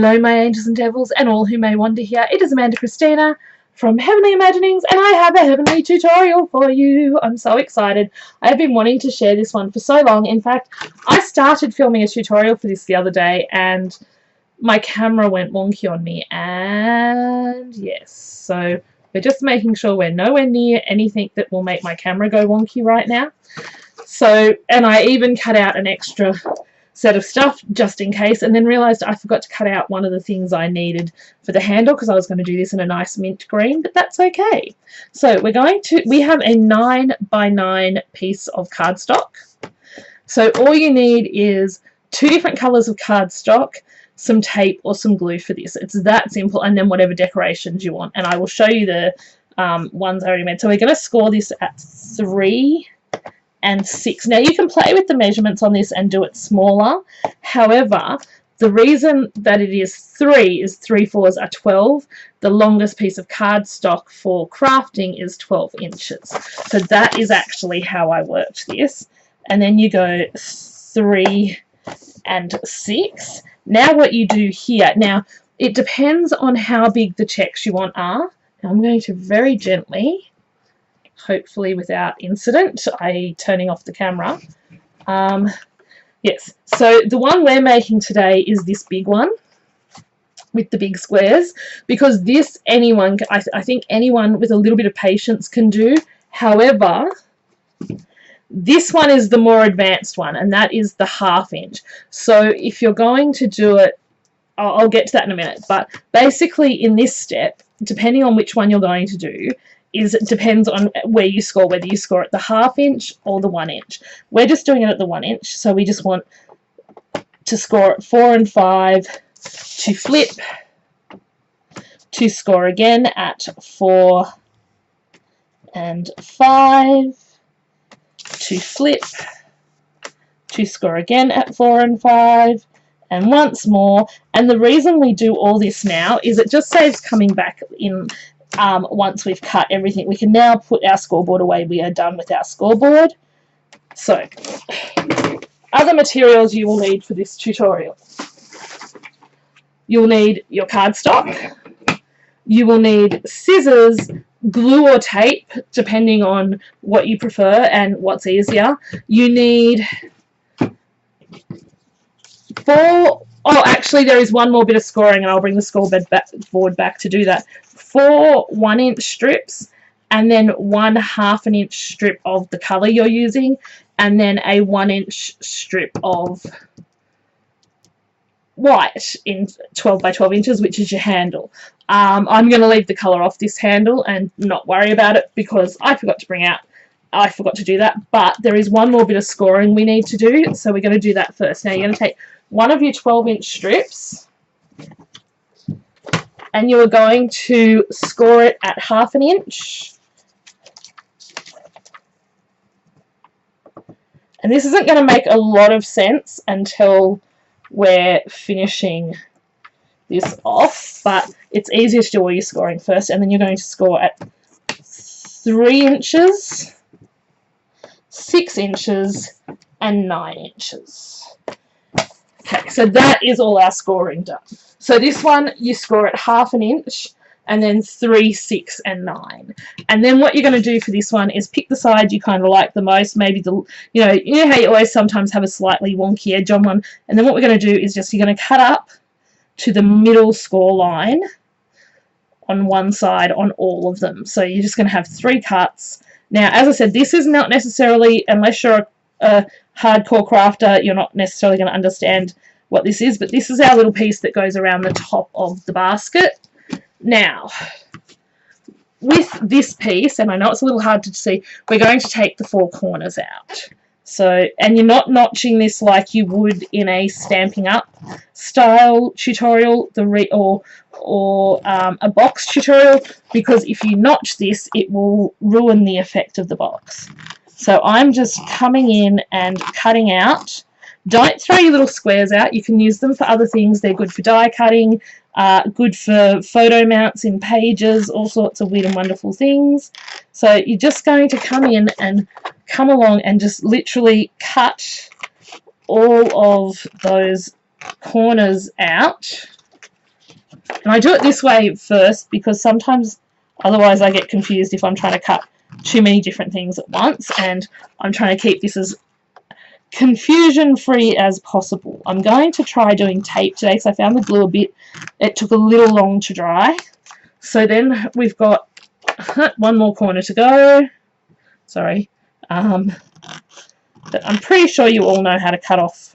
Hello my angels and devils and all who may wander here. It is Amanda Christina from Heavenly Imaginings and I have a heavenly tutorial for you. I'm so excited. I have been wanting to share this one for so long. In fact, I started filming a tutorial for this the other day and my camera went wonky on me, and yes, so we're just making sure we're nowhere near anything that will make my camera go wonky right now. So, and I even cut out an extra set of stuff just in case, and then realized I forgot to cut out one of the things I needed for the handle because I was going to do this in a nice mint green, but that's okay. So we have a 9x9 piece of cardstock. So all you need is 2 different colors of cardstock, some tape or some glue for this. It's that simple, and then whatever decorations you want, and I will show you the ones I already made. So we're going to score this at 3 and 6. Now you can play with the measurements on this and do it smaller. However, the reason that it is 3 is 3 4s are 12. The longest piece of cardstock for crafting is 12 inches. So that is actually how I worked this. And then you go 3 and 6. Now what you do here, now it depends on how big the checks you want are. Now I'm going to very gently, hopefully without incident, turning off the camera. Yes, so the one we're making today is this big one with the big squares, because this anyone, I think anyone with a little bit of patience can do. However, this one is the more advanced one, and that is the 1/2 inch. So if you're going to do it, I'll get to that in a minute, but basically in this step, depending on which one you're going to do, it depends on where you score, whether you score at the 1/2 inch or the 1 inch. We're just doing it at the 1 inch, so we just want to score at 4 and 5, to flip, to score again at 4 and 5, to flip, to score again at 4 and 5, and once more. And the reason we do all this now is it just saves coming back in. Once we've cut everything, we can now put our scoreboard away. We are done with our scoreboard. So, other materials you will need for this tutorial. You'll need your cardstock. You will need scissors, glue or tape, depending on what you prefer and what's easier. You need 4... Oh, actually, there is one more bit of scoring, and I'll bring the scoreboard back to do that. 4 1-inch strips, and then 1 1/2 inch strip of the colour you're using, and then a 1-inch strip of white in 12 by 12 inches, which is your handle. I'm going to leave the colour off this handle and not worry about it because I forgot to do that, but there is one more bit of scoring we need to do, so we're going to do that first. Now you're going to take one of your 12-inch strips, and you are going to score it at 1/2 inch. And this isn't going to make a lot of sense until we're finishing this off, but it's easier to do all your scoring first, and then you're going to score at 3 inches, 6 inches, and 9 inches. Okay, so that is all our scoring done. So this one you score at 1/2 inch, and then 3, 6, and 9. And then what you're going to do for this one is pick the side you kind of like the most. Maybe you know how you always sometimes have a slightly wonky edge on one. And then what we're going to do is you're going to cut up to the middle score line on one side on all of them. So you're just going to have 3 cuts. Now, as I said, this is not necessarily, unless you're a hardcore crafter, you're not necessarily going to understand what this is, but this is our little piece that goes around the top of the basket. Now, with this piece, and I know it's a little hard to see, we're going to take the 4 corners out. So, and you're not notching this like you would in a Stampin' Up style tutorial, or a box tutorial, because if you notch this, it will ruin the effect of the box. So I'm just coming in and cutting out. Don't throw your little squares out. You can use them for other things. They're good for die cutting, good for photo mounts in pages, all sorts of weird and wonderful things. So you're just going to come in and come along and just literally cut all of those corners out. And I do it this way first because sometimes otherwise I get confused if I'm trying to cut too many different things at once, and I'm trying to keep this as confusion free as possible. I'm going to try doing tape today because I found the glue a bit, it took a little long to dry. So then we've got one more corner to go. Sorry. But I'm pretty sure you all know how to cut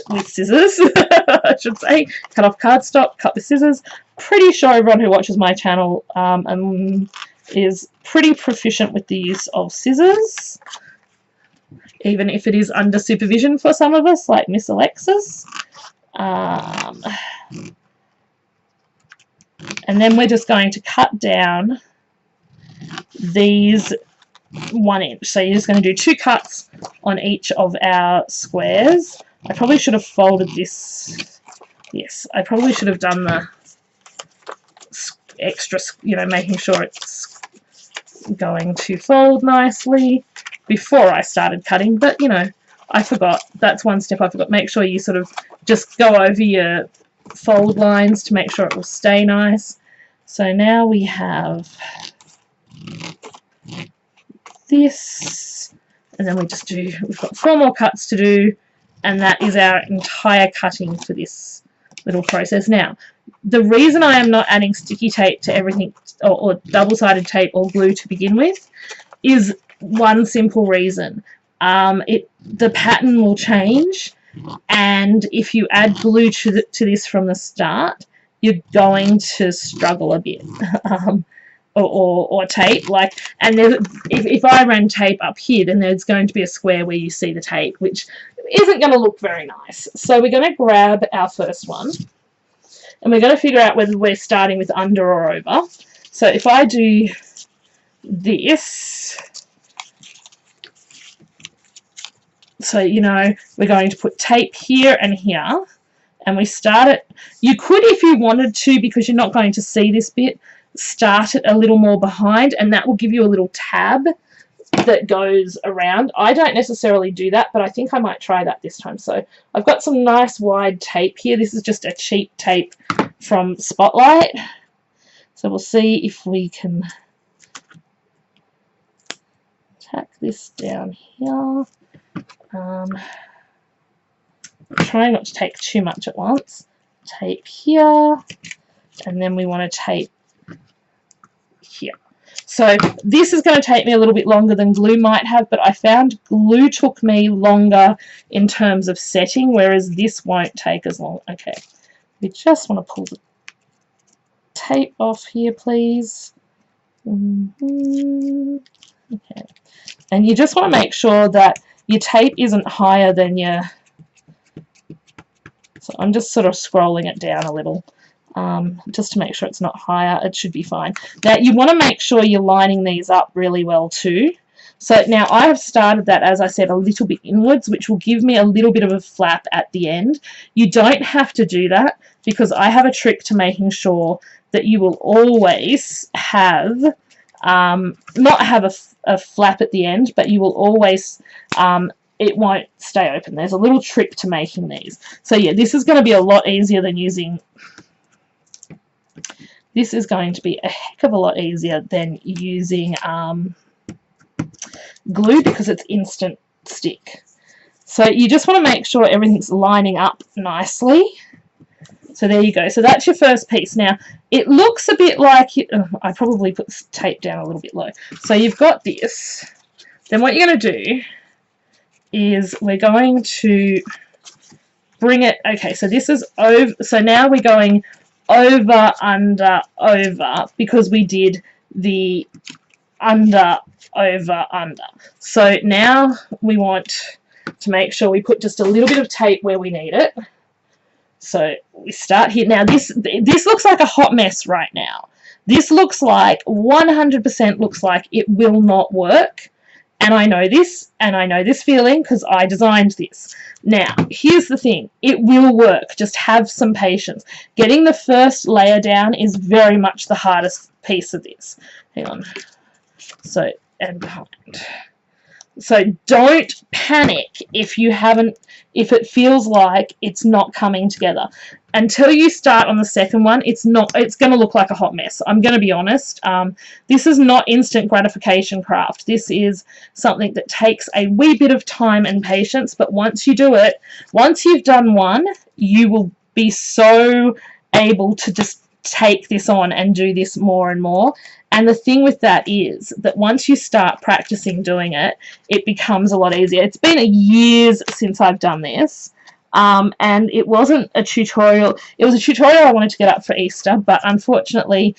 with scissors. I should say, cut off cardstock, cut with scissors. Pretty sure everyone who watches my channel is pretty proficient with the use of scissors, even if it is under supervision for some of us, like Miss Alexis. And then we're just going to cut down these 1 inch. So you're just going to do 2 cuts on each of our squares. I probably should have folded this. Yes, I probably should have done the extra, you know, making sure it's going to fold nicely before I started cutting. But, you know, I forgot. That's one step I forgot. Make sure you sort of just go over your fold lines to make sure it will stay nice. So now we have this, and then we've got 4 more cuts to do, and that is our entire cutting for this little process. Now, the reason I am not adding sticky tape to everything, or double-sided tape or glue to begin with, is one simple reason. The pattern will change, and if you add glue to this from the start, you're going to struggle a bit. Or tape, like, and if I ran tape up here, then there's going to be a square where you see the tape, which isn't going to look very nice. So we're going to grab our first one, and we're going to figure out whether we're starting with under or over. So if I do this, so, you know, we're going to put tape here and here, and we start it. You could, if you wanted to, because you're not going to see this bit, start it a little more behind, and that will give you a little tab that goes around. I don't necessarily do that, but I think I might try that this time. So I've got some nice wide tape here. This is just a cheap tape from Spotlight. So we'll see if we can tack this down here. Try not to take too much at once. Tape here, and then we want to tape here. So this is going to take me a little bit longer than glue might have, but I found glue took me longer in terms of setting, whereas this won't take as long. Okay, we just want to pull the tape off here, please. Okay, and you just want to make sure that your tape isn't higher than your... So I'm just sort of scrolling it down a little. Just to make sure it's not higher. It should be fine. Now you want to make sure you're lining these up really well too. So now I have started that, as I said, a little bit inwards, which will give me a little bit of a flap at the end. You don't have to do that, because I have a trick to making sure that you will always have, not have a flap at the end, but you will always, it won't stay open. There's a little trick to making these. So yeah, this is going to be a lot easier than using... This is going to be a heck of a lot easier than using glue, because it's instant stick. So you just want to make sure everything's lining up nicely. So there you go. So that's your first piece. Now, it looks a bit like... I probably put this tape down a little bit low. So you've got this. Then what you're going to do is we're going to bring it... Okay, so this is over. So now we're going... over, under, over, because we did the under, over, under. So now we want to make sure we put just a little bit of tape where we need it. So we start here. Now this looks like a hot mess right now. This looks like, 100% looks like it will not work. And I know this, and I know this feeling because I designed this. Now, here's the thing. It will work. Just have some patience. Getting the first layer down is very much the hardest piece of this. Hang on. So, and behind. So don't panic if it feels like it's not coming together. Until you start on the second one, it's going to look like a hot mess. I'm going to be honest. This is not instant gratification craft. This is something that takes a wee bit of time and patience, but once you do it, once you've done one, you will be so able to just take this on and do this more and more. And the thing with that is that once you start practicing doing it, it becomes a lot easier. It's been years since I've done this, and it wasn't a tutorial. It was a tutorial I wanted to get up for Easter, but unfortunately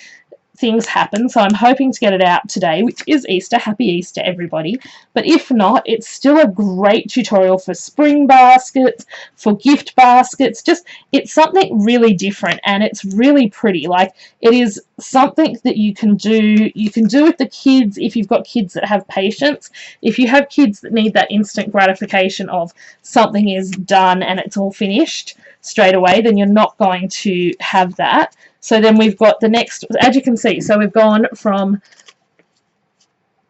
things happen, so I'm hoping to get it out today, which is Easter. Happy Easter, everybody. But if not, it's still a great tutorial for spring baskets, for gift baskets. Just, it's something really different, and it's really pretty. Like, it is something that you can do with the kids if you've got kids that have patience. If you have kids that need that instant gratification of something is done and it's all finished straight away, then you're not going to have that. So then we've got the next, as you can see, so we've gone from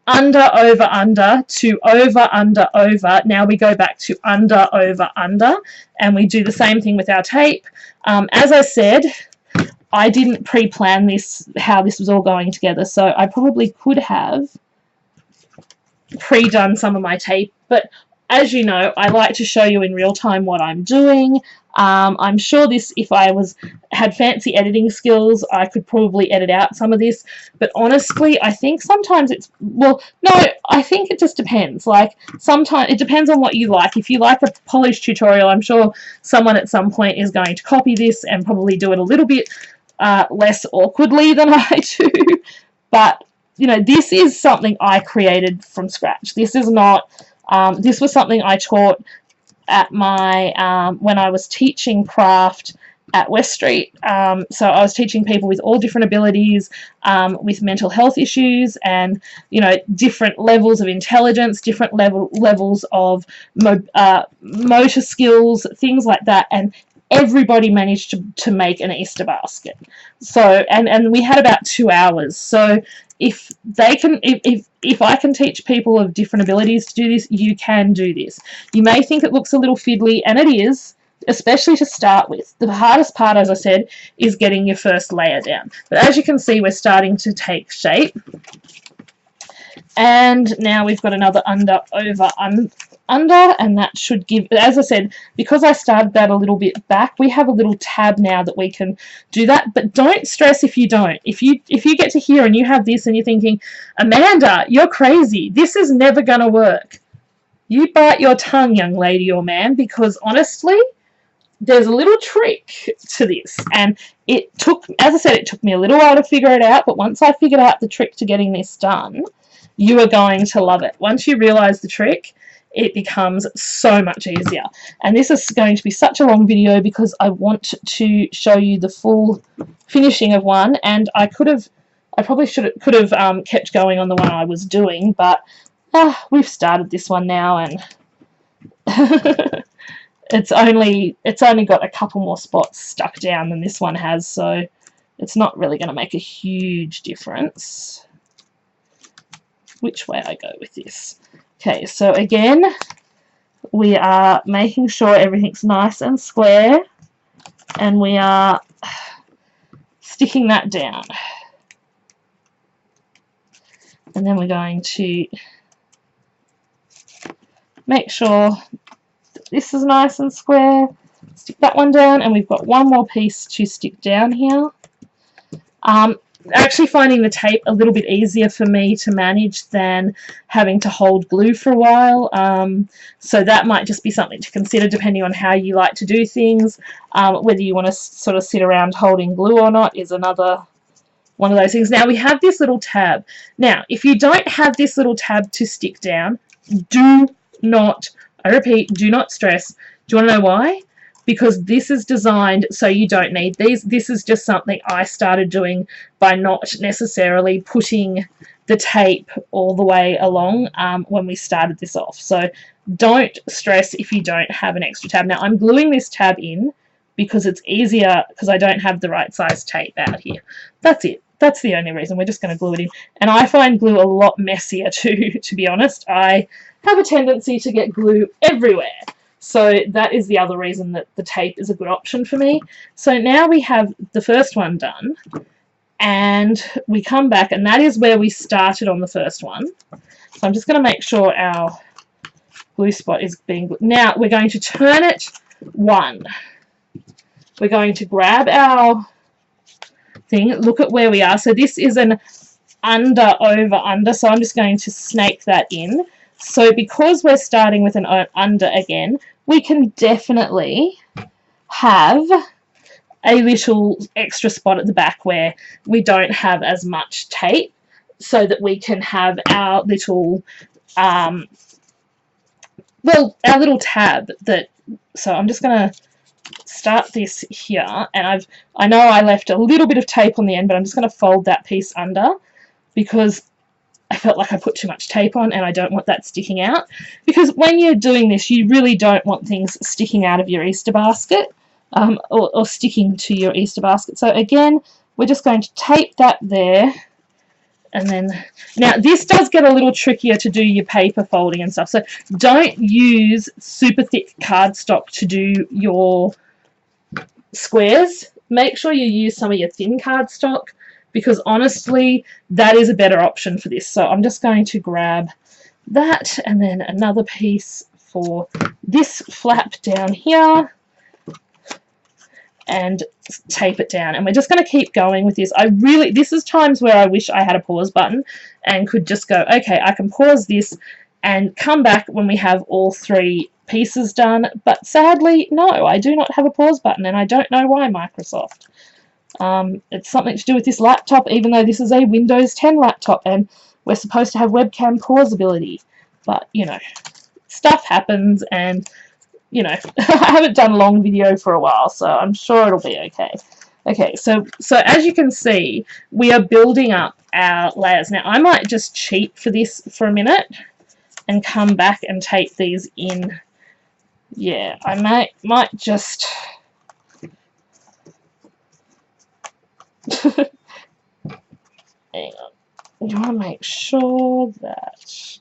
under, over, under to over, under, over. Now we go back to under, over, under, and we do the same thing with our tape. As I said, I didn't pre-plan this, how this was all going together, so I probably could have pre-done some of my tape, but as you know, I like to show you in real time what I'm doing. I'm sure this, if I had fancy editing skills, I could probably edit out some of this, but honestly, I think sometimes it's, well, no, I think it just depends. Like, sometimes it depends on what you like. If you like a polished tutorial, I'm sure someone at some point is going to copy this and probably do it a little bit less awkwardly than I do, but, you know, this is something I created from scratch. This is not, this was something I taught at my, when I was teaching craft at West Street. So I was teaching people with all different abilities, with mental health issues and, you know, different levels of intelligence, different levels of motor skills, things like that, and everybody managed to make an Easter basket. So, and we had about 2 hours. So if they can, if I can teach people of different abilities to do this, you can do this. You may think it looks a little fiddly, and it is, especially to start with. The hardest part, as I said, is getting your first layer down. But as you can see, we're starting to take shape. And now we've got another under, over, under, and that should give, as I said, because I started that a little bit back, we have a little tab now that we can do that. But don't stress if you don't. If you get to here and you have this and you're thinking, Amanda, you're crazy, this is never going to work, you bite your tongue, young lady or man, because honestly, there's a little trick to this, and it took, as I said, it took me a little while to figure it out, but once I figured out the trick to getting this done, you are going to love it. Once you realize the trick, it becomes so much easier. And this is going to be such a long video because I want to show you the full finishing of one, and I could have kept going on the one I was doing, but we've started this one now, and it's only got a couple more spots stuck down than this one has, so it's not really going to make a huge difference which way I go with this. Okay, so again, we are making sure everything's nice and square, and we are sticking that down. And then we're going to make sure that this is nice and square, stick that one down, and we've got one more piece to stick down here. Actually finding the tape a little bit easier for me to manage than having to hold glue for a while, so that might just be something to consider depending on how you like to do things. Whether you want to sort of sit around holding glue or not is another one of those things. Now we have this little tab. Now if you don't have this little tab to stick down, do not, I repeat, do not stress. Do you want to know why? Because this is designed so you don't need these. This is just something I started doing by not necessarily putting the tape all the way along when we started this off. So don't stress if you don't have an extra tab. Now I'm gluing this tab in because it's easier because I don't have the right size tape out here. That's it. that's the only reason. We're just going to glue it in. And I find glue a lot messier too, to be honest. I have a tendency to get glue everywhere. So that is the other reason that the tape is a good option for me. So now we have the first one done, and we come back, and that is where we started on the first one. So I'm just going to make sure our glue spot is being glued. Now we're going to turn it 1. We're going to grab our thing, look at where we are. So this is an under, over, under, so I'm just going to snake that in. So because we're starting with an under again, we can definitely have a little extra spot at the back where we don't have as much tape, so that we can have our little our little tab that. So I'm just going to start this here, and I know I left a little bit of tape on the end, but I'm just going to fold that piece under because I felt like I put too much tape on and I don't want that sticking out, because when you're doing this you really don't want things sticking out of your Easter basket, or sticking to your Easter basket. So again, we're just going to tape that there. And then, now this does get a little trickier to do your paper folding and stuff, so don't use super thick cardstock to do your squares. Make sure you use some of your thin cardstock, because honestly that is a better option for this. So I'm just going to grab that, and then another piece for this flap down here, and tape it down. And we're just going to keep going with this. This is times where I wish I had a pause button and could just go, okay, I can pause this and come back when we have all 3 pieces done. But sadly, no, I do not have a pause button, and I don't know why, Microsoft. It's something to do with this laptop, even though this is a Windows 10 laptop and we're supposed to have webcam pause ability. But, you know, stuff happens, and you know, I haven't done a long video for a while, so I'm sure it'll be okay. Okay, so as you can see, we are building up our layers. Now, I might just cheat for this for a minute and come back and tape these in. Yeah, I might just... Hang on. You want to make sure that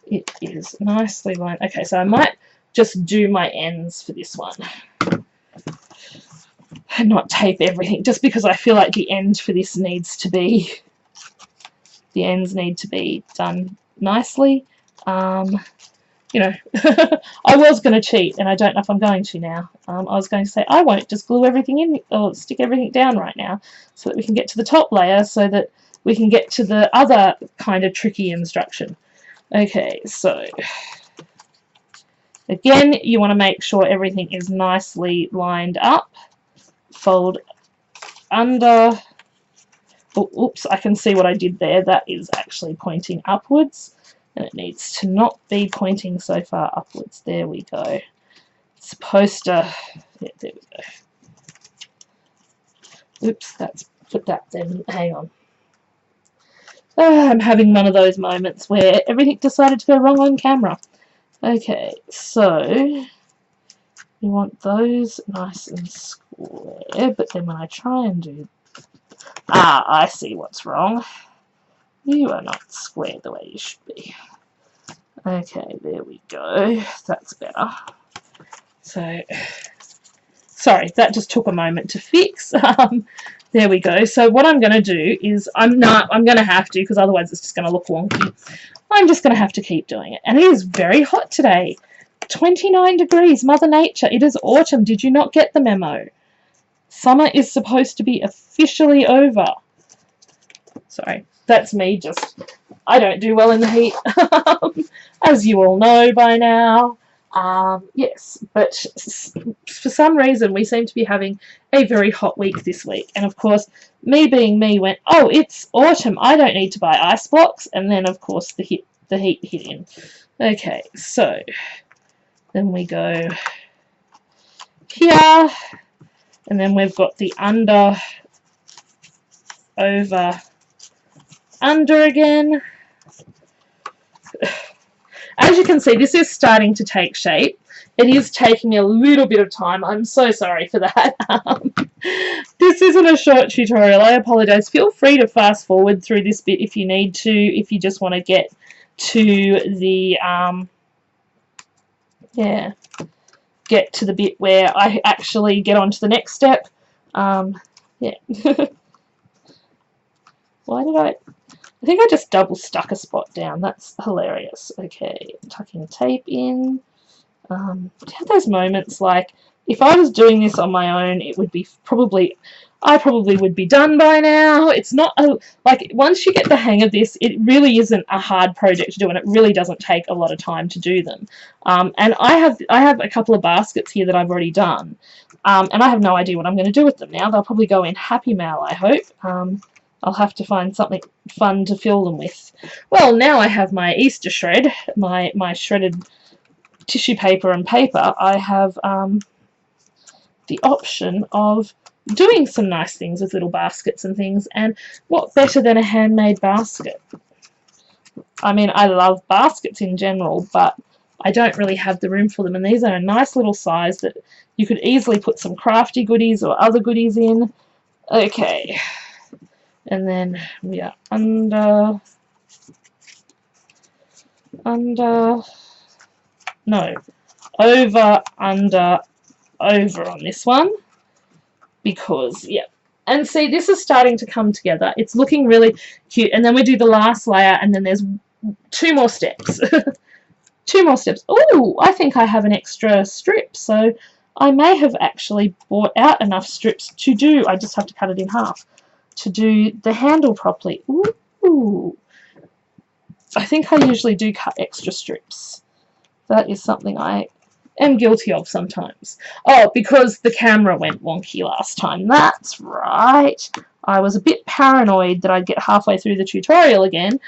it is nicely lined. Okay, so I might just do my ends for this one and not tape everything, just because I feel like the end for this needs to be, the ends need to be done nicely. You know, I was going to cheat, and I don't know if I'm going to now. I was going to say I won't just glue everything in or stick everything down right now, so that we can get to the top layer, so that we can get to the other kind of tricky instruction. Okay, so again, you want to make sure everything is nicely lined up. Fold under. Oh, oops, I can see what I did there. That is actually pointing upwards, and it needs to not be pointing so far upwards. There we go. It's supposed to... Yeah, there we go. Oops, that's put that then. Hang on. I'm having one of those moments where everything decided to go wrong on camera. Okay, so you want those nice and square, but then when I try and do... Ah, I see what's wrong. You are not square the way you should be. Okay, there we go. That's better. So, sorry, that just took a moment to fix. There we go. So what I'm going to do is, I'm going to have to, because otherwise it's just going to look wonky. I'm just going to have to keep doing it. And it is very hot today. 29 degrees, Mother Nature. It is autumn. Did you not get the memo? Summer is supposed to be officially over. Sorry, that's me just... I don't do well in the heat, as you all know by now. Yes, but for some reason we seem to be having a very hot week this week. And of course, me being me went, oh, it's autumn, I don't need to buy ice blocks. And then, of course, the heat hit in. Okay, so then we go here. And then we've got the under, over, under again. As you can see, this is starting to take shape. it is taking me a little bit of time. I'm so sorry for that. This isn't a short tutorial. I apologize. Feel free to fast forward through this bit if you need to, if you just want to get to the get to the bit where I actually get on to the next step. Yeah. Why did I think I just double stuck a spot down. That's hilarious. Okay, tucking tape in. Have those moments like, if I was doing this on my own, it would be I probably would be done by now. It's not like, once you get the hang of this, it really isn't a hard project to do, and it really doesn't take a lot of time to do them. And I have a couple of baskets here that I've already done, and I have no idea what I'm going to do with them now. They'll probably go in Happy Mail, I hope. I'll have to find something fun to fill them with. Well, now I have my Easter shred, my shredded tissue paper and paper. I have the option of doing some nice things with little baskets and things, and what better than a handmade basket? I mean, I love baskets in general, but I don't really have the room for them, and these are a nice little size that you could easily put some crafty goodies or other goodies in. Okay, and then we are over, under, over on this one, because, yeah. And see, this is starting to come together. It's looking really cute. And then we do the last layer, and then there's 2 more steps. 2 more steps. Oh, I think I have an extra strip, so I may have actually bought out enough strips to do, I just have to cut it in half, to do the handle properly. Ooh. I think I usually do cut extra strips. That is something I am guilty of sometimes. Oh, because the camera went wonky last time. That's right. I was a bit paranoid that I'd get halfway through the tutorial again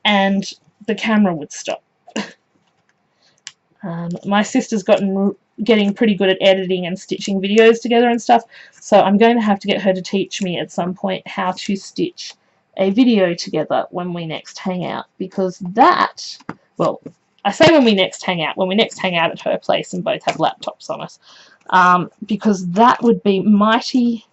and the camera would stop. My sister's getting pretty good at editing and stitching videos together and stuff, so I'm going to have to get her to teach me at some point how to stitch a video together when we next hang out, because that, well, I say when we next hang out at her place and both have laptops on us, because that would be mighty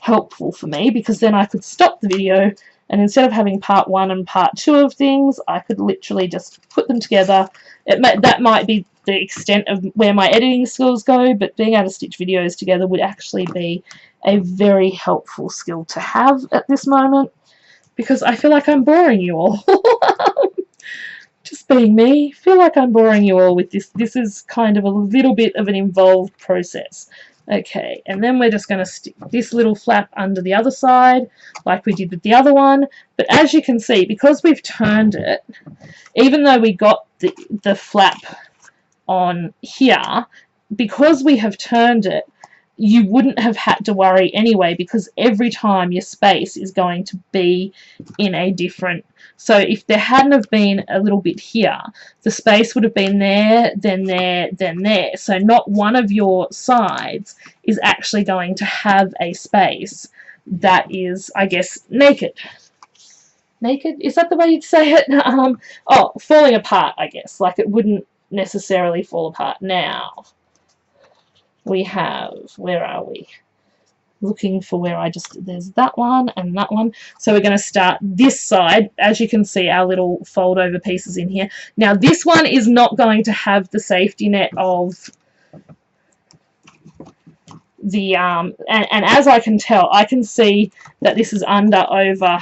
helpful for me, because then I could stop the video, and instead of having part 1 and part 2 of things, I could literally just put them together. That might be the extent of where my editing skills go, but being able to stitch videos together would actually be a very helpful skill to have at this moment, because I feel like I'm boring you all. Just being me, feel like I'm boring you all with this. This is kind of a little bit of an involved process. Okay, and then we're just going to stick this little flap under the other side, like we did with the other one. But as you can see, because we've turned it, even though we got the flap on here, because we have turned it, you wouldn't have had to worry anyway, because every time your space is going to be in a different. So if there hadn't have been a little bit here, the space would have been there, then there, then there. So not one of your sides is actually going to have a space that is, I guess, naked. Naked? Is that the way you'd say it? Oh, falling apart, I guess. Like, it wouldn't necessarily fall apart. Now, we have, where are we? Looking for where there's that one and that one. So we're going to start this side. As you can see, our little fold over pieces in here. Now this one is not going to have the safety net of the, and as I can tell, I can see that this is under, over.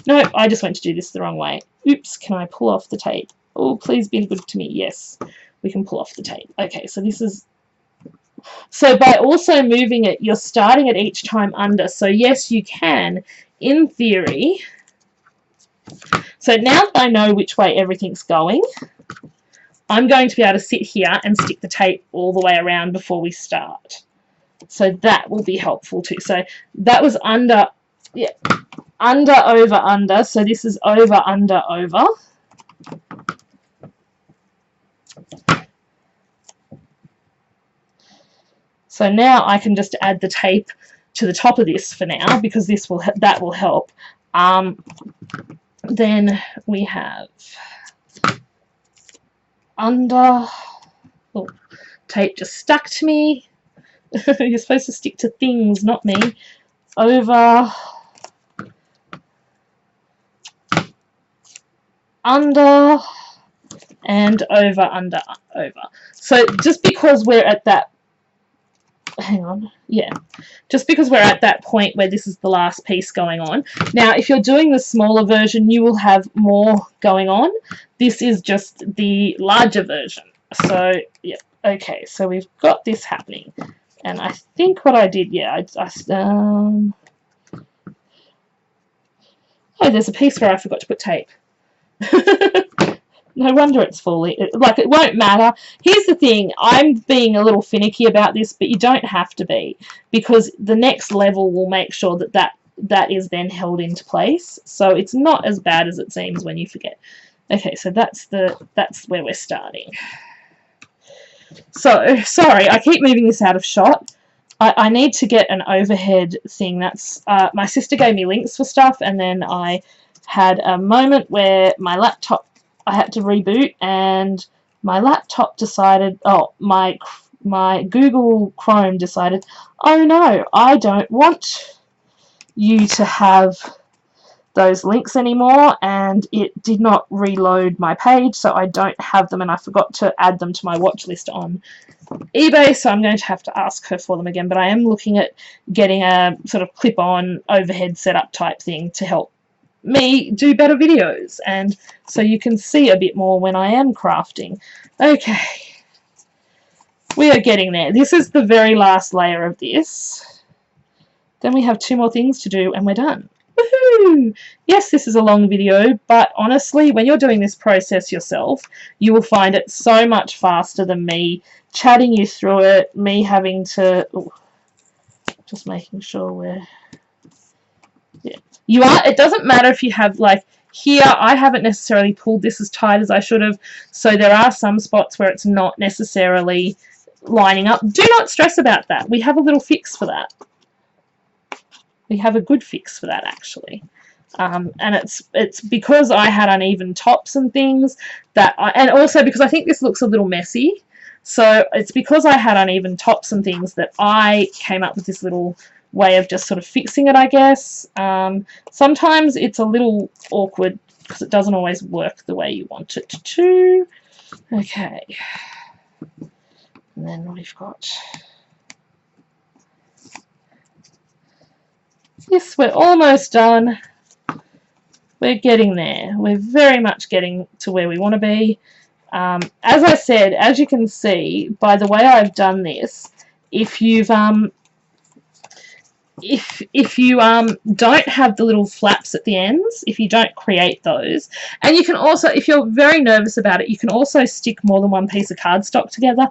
No, I just went to do this the wrong way. Oops, can I pull off the tape? Oh, please be good to me. Yes, we can pull off the tape. Okay, so this is, so by also moving it, you're starting at each time under. So yes, you can, in theory. So now that I know which way everything's going, I'm going to be able to sit here and stick the tape all the way around before we start. So that will be helpful too. So that was under, yeah, under, over, under. So this is over, under, over. So now I can just add the tape to the top of this for now, because that will help. Then we have under. Oh, tape just stuck to me. You're supposed to stick to things, not me. Over, under, and over, under, over. So just because we're at that, hang on, yeah, just because we're at that point where this is the last piece going on. Now, if you're doing the smaller version, you will have more going on. This is just the larger version. So, yeah, okay, so we've got this happening. And I think what I did, yeah, oh, there's a piece where I forgot to put tape. No wonder it's falling. Like, it won't matter. Here's the thing. I'm being a little finicky about this, but you don't have to be, because the next level will make sure that is then held into place. So it's not as bad as it seems when you forget. Okay, so that's where we're starting. So, sorry, I keep moving this out of shot. I need to get an overhead thing. That's my sister gave me links for stuff, and then I had a moment where my laptop, I had to reboot, and my laptop decided, oh, my Google Chrome decided, oh no, I don't want you to have those links anymore, and it did not reload my page, so I don't have them, and I forgot to add them to my watch list on eBay, so I'm going to have to ask her for them again. But I am looking at getting a sort of clip-on overhead setup type thing to help me do better videos, and so you can see a bit more when I am crafting. Okay, we are getting there. This is the very last layer of this. Then we have 2 more things to do and we're done. Woohoo! Yes, this is a long video, but honestly, when you're doing this process yourself, you will find it so much faster than me chatting you through it, me having to... Ooh, just making sure we're... Yeah. It doesn't matter if you have, like, here, I haven't necessarily pulled this as tight as I should have, so there are some spots where it's not necessarily lining up. Do not stress about that. We have a little fix for that. We have a good fix for that, actually. And it's because I had uneven tops and things that and also because I think this looks a little messy. So it's because I had uneven tops and things that I came up with this little way of just sort of fixing it, I guess. Sometimes it's a little awkward because it doesn't always work the way you want it to. Okay. And then we've got... Yes, we're almost done. We're getting there. We're very much getting to where we want to be. As I said, as you can see, by the way I've done this, if you've if you don't have the little flaps at the ends, if you don't create those, and you can also, if you're very nervous about it, you can also stick more than one piece of cardstock together.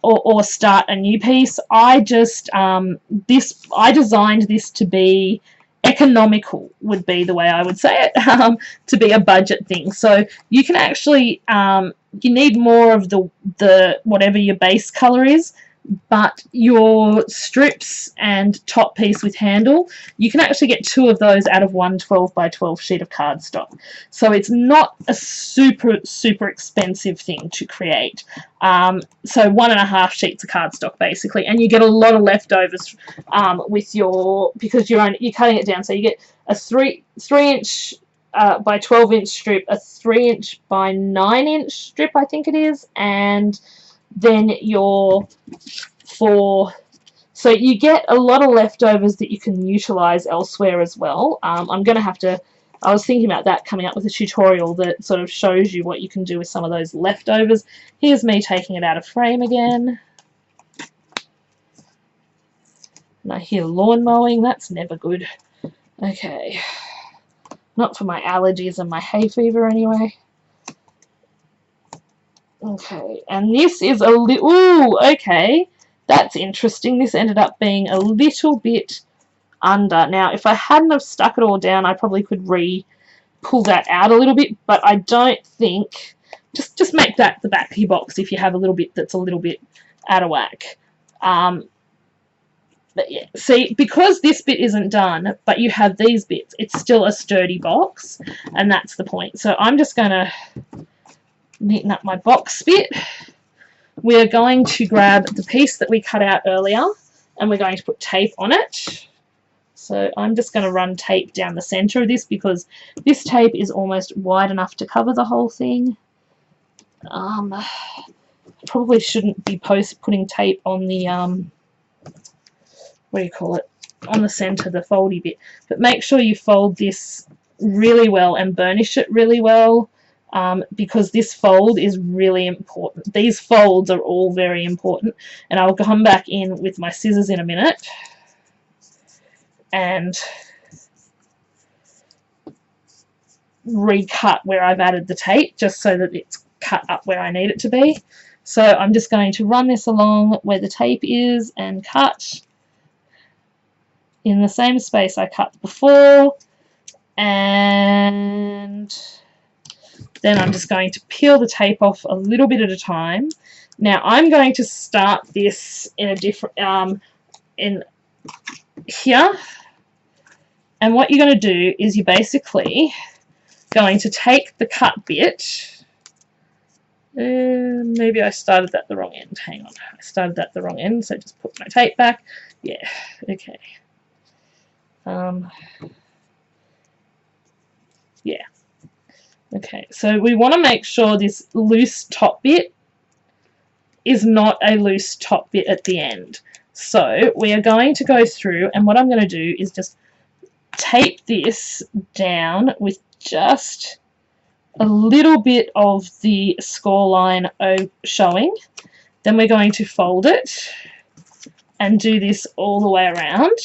Or start a new piece. I just I designed this to be economical, would be the way I would say it, to be a budget thing. So you can actually you need more of the whatever your base color is, but your strips and top piece with handle, you can actually get 2 of those out of one 12 by 12 sheet of cardstock. So it's not a super expensive thing to create. So 1.5 sheets of cardstock basically, and you get a lot of leftovers with your, because you're cutting it down. So you get a 3 inch by 12 inch strip, a 3 inch by 9 inch strip, I think it is, and then your 4, so you get a lot of leftovers that you can utilize elsewhere as well. I'm going to have to, I was thinking about that, coming up with a tutorial that sort of shows you what you can do with some of those leftovers. Here's me taking it out of frame again. And I hear lawn mowing, that's never good. Okay, not for my allergies and my hay fever anyway. Okay, and this is a little... Ooh, okay, that's interesting. This ended up being a little bit under. Now, if I hadn't have stuck it all down, I probably could pull that out a little bit, but I don't think... Just make that the back of your box if you have a little bit that's a little bit out of whack. But yeah, see, because this bit isn't done, but you have these bits, it's still a sturdy box, and that's the point. So I'm just going to neaten up my box bit. We're going to grab the piece that we cut out earlier and we're going to put tape on it. So I'm just going to run tape down the center of this because this tape is almost wide enough to cover the whole thing. Probably shouldn't be putting tape on the what do you call it, on the center, the foldy bit, but make sure you fold this really well and burnish it really well, because this fold is really important. These folds are all very important, and I'll come back in with my scissors in a minute and recut where I've added the tape just so that it's cut up where I need it to be. So I'm just going to run this along where the tape is and cut in the same space I cut before, and then I'm just going to peel the tape off a little bit at a time. Now I'm going to start this in a different in here, and what you're going to do is you're basically going to take the cut bit. Maybe I started that the wrong end. Hang on, I started that the wrong end, so just put my tape back. Yeah, okay. Yeah. Okay, so we want to make sure this loose top bit is not a loose top bit at the end. So we are going to go through, and what I'm going to do is just tape this down with just a little bit of the score line showing. Then we're going to fold it and do this all the way around.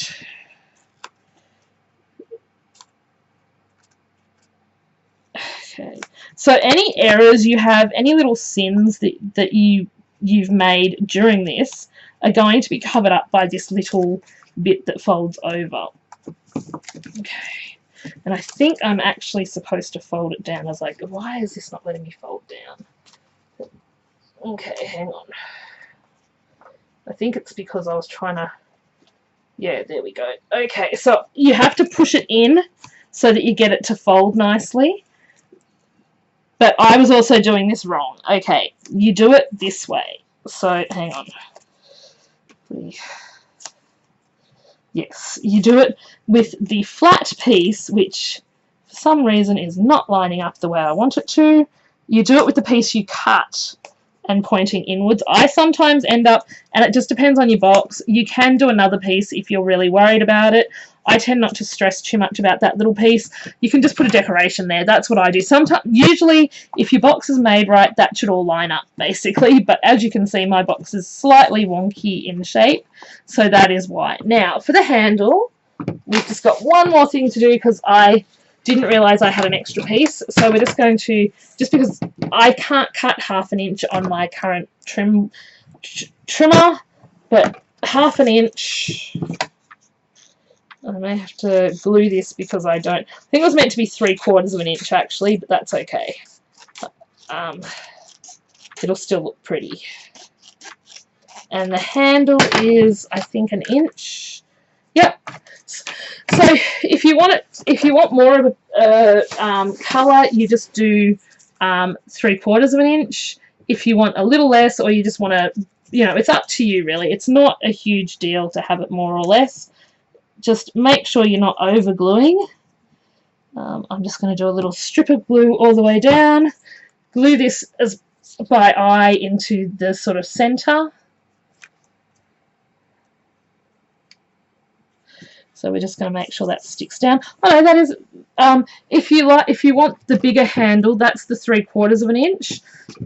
Okay, so any errors you have, any little sins that you've made during this are going to be covered up by this little bit that folds over. Okay, and I think I'm actually supposed to fold it down. I was like, why is this not letting me fold down? Okay, hang on. I think it's because I was trying to... Yeah, there we go. Okay, so you have to push it in so that you get it to fold nicely. But I was also doing this wrong. Okay, you do it this way. So, hang on. Yes, you do it with the flat piece, which for some reason is not lining up the way I want it to. You do it with the piece you cut and pointing inwards. I sometimes end up, and it just depends on your box, you can do another piece if you're really worried about it. I tend not to stress too much about that little piece. You can just put a decoration there. That's what I do. Sometimes, usually, if your box is made right, that should all line up, basically. But as you can see, my box is slightly wonky in shape, so that is why. Now, for the handle, we've just got one more thing to do because I didn't realise I had an extra piece. So we're just going to, just because I can't cut 1/2 inch on my current trimmer, but 1/2 inch... I may have to glue this because I don't... I think it was meant to be 3/4 inch actually, but that's okay. It'll still look pretty. And the handle is, I think, 1 inch. Yep. So if you want more of a colour, you just do 3/4 inch. If you want a little less, or you just want to, you know, it's up to you really. It's not a huge deal to have it more or less. Just make sure you're not over gluing. I'm just going to do a little strip of glue all the way down. Glue this as by eye into the sort of center. So we're just going to make sure that sticks down. Oh no, that is, if you want the bigger handle, that's the 3/4 inch,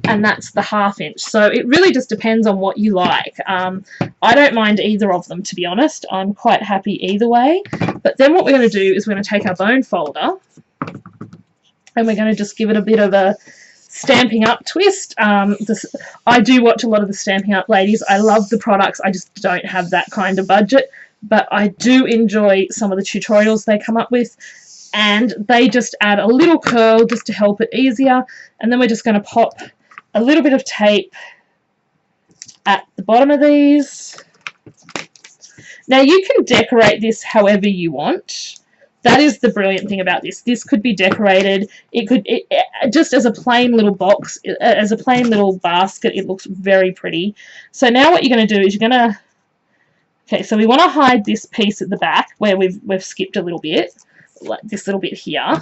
and that's the 1/2 inch. So it really just depends on what you like. I don't mind either of them, to be honest. I'm quite happy either way. But then what we're going to do is we're going to take our bone folder, and we're going to just give it a bit of a Stampin' Up twist. I do watch a lot of the Stampin' Up ladies. I love the products. I just don't have that kind of budget. But I do enjoy some of the tutorials they come up with, and they just add a little curl just to help it easier. And then we're just going to pop a little bit of tape at the bottom of these. Now you can decorate this however you want. that is the brilliant thing about this. This could be decorated. It could, just as a plain little box, as a plain little basket, it looks very pretty. So now what you're going to do is you're going to, okay, so we want to hide this piece at the back where we've skipped a little bit, like this little bit here.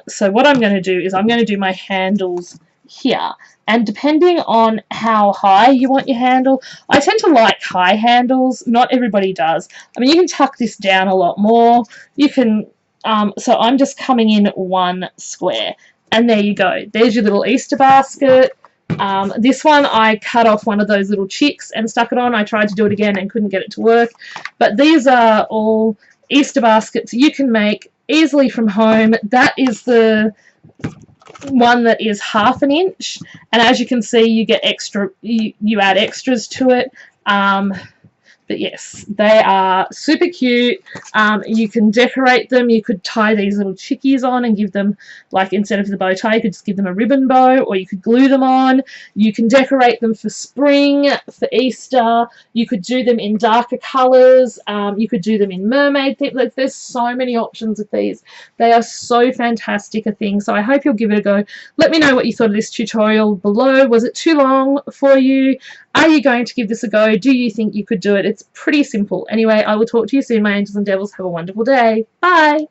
So what I'm going to do is I'm going to do my handles here, and depending on how high you want your handle, I tend to like high handles. Not everybody does. I mean, you can tuck this down a lot more. You can, so I'm just coming in 1 square, and there you go. There's your little Easter basket. This one I cut off one of those little chicks and stuck it on. I tried to do it again and couldn't get it to work, but these are all Easter baskets you can make easily from home. That is the one that is 1/2 inch, and as you can see, you get extra, you add extras to it. But yes, they are super cute. You can decorate them. You could tie these little chickies on and give them, like, instead of the bow tie, you could just give them a ribbon bow, or you could glue them on. You can decorate them for spring, for Easter. You could do them in darker colours. You could do them in mermaid things. Like, there's so many options of these. They are so fantastic a thing. So I hope you'll give it a go. Let me know what you thought of this tutorial below. Was it too long for you? Are you going to give this a go? Do you think you could do it? It's pretty simple. Anyway, I will talk to you soon, my angels and devils. Have a wonderful day. Bye.